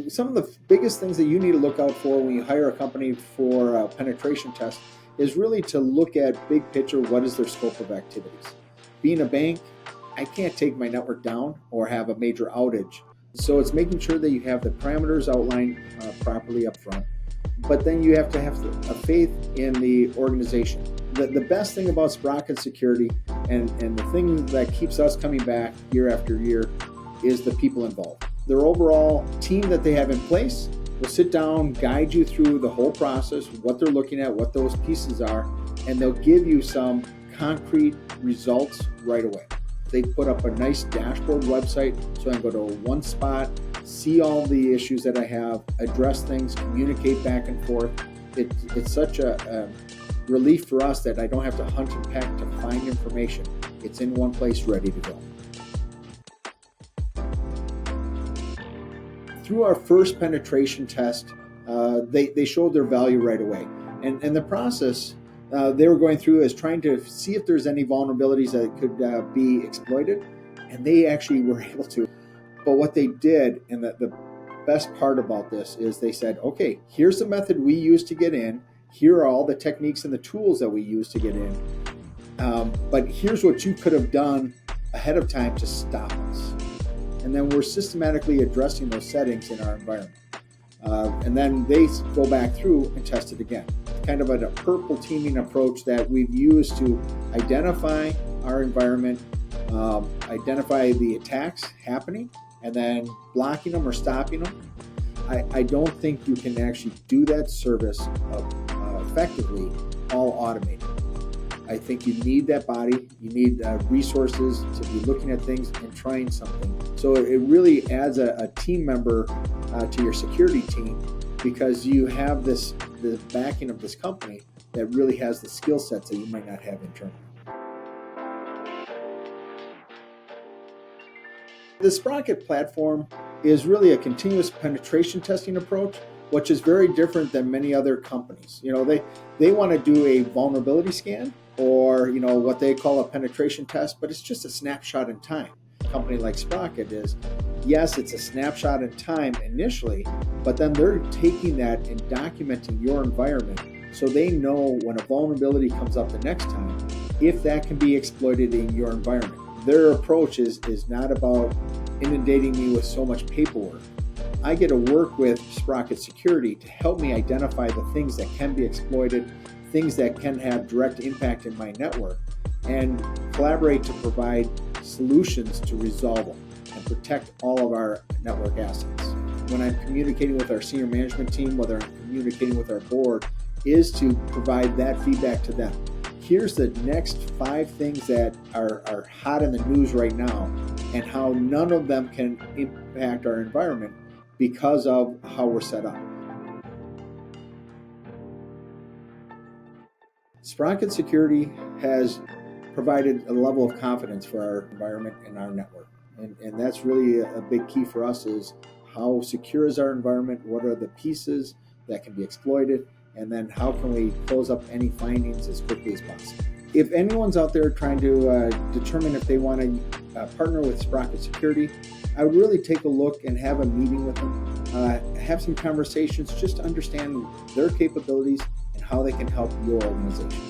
Some of the biggest things that you need to look out for when you hire a company for a penetration test is really to look at big picture, what is their scope of activities. Being a bank, I can't take my network down or have a major outage. So it's making sure that you have the parameters outlined properly up front. But then you have to have a faith in the organization. The best thing about Sprocket Security and the thing that keeps us coming back year after year is the people involved. Their overall team that they have in place will sit down, guide you through the whole process, what they're looking at, what those pieces are, and they'll give you some concrete results right away. They put up a nice dashboard website so I can go to one spot, see all the issues that I have, address things, communicate back and forth. It's such a relief for us that I don't have to hunt and peck to find information. It's in one place, ready to go. Through our first penetration test, they showed their value right away. And the process they were going through is trying to see if there's any vulnerabilities that could be exploited, and they actually were able to. But what they did, and the best part about this, is they said, okay, here's the method we use to get in. Here are all the techniques and the tools that we use to get in. But here's what you could have done ahead of time to stop us. And then we're systematically addressing those settings in our environment. And then they go back through and test it again. Kind of a purple teaming approach that we've used to identify our environment, identify the attacks happening, and then blocking them or stopping them. I don't think you can actually do that service effectively all automated. I think you need that body, you need resources to be looking at things and trying something. So it really adds a team member to your security team, because you have the backing of this company that really has the skill sets that you might not have internally. The Sprocket platform is really a continuous penetration testing approach, which is very different than many other companies. They want to do a vulnerability scan, or what they call a penetration test, but it's just a snapshot in time. A company like Sprocket is, yes, it's a snapshot in time initially, but then they're taking that and documenting your environment so they know when a vulnerability comes up the next time, if that can be exploited in your environment. Their approach is not about inundating me with so much paperwork. I get to work with Sprocket Security to help me identify the things that can be exploited, things that can have direct impact in my network, and collaborate to provide solutions to resolve them and protect all of our network assets. When I'm communicating with our senior management team, whether I'm communicating with our board, is to provide that feedback to them. Here's the next 5 things that are hot in the news right now, and how none of them can impact our environment because of how we're set up. Sprocket Security has provided a level of confidence for our environment and our network. And that's really a big key for us, is how secure is our environment, what are the pieces that can be exploited, and then how can we close up any findings as quickly as possible. If anyone's out there trying to determine if they want to partner with Sprocket Security, I would really take a look and have a meeting with them, have some conversations just to understand their capabilities and how they can help your organization.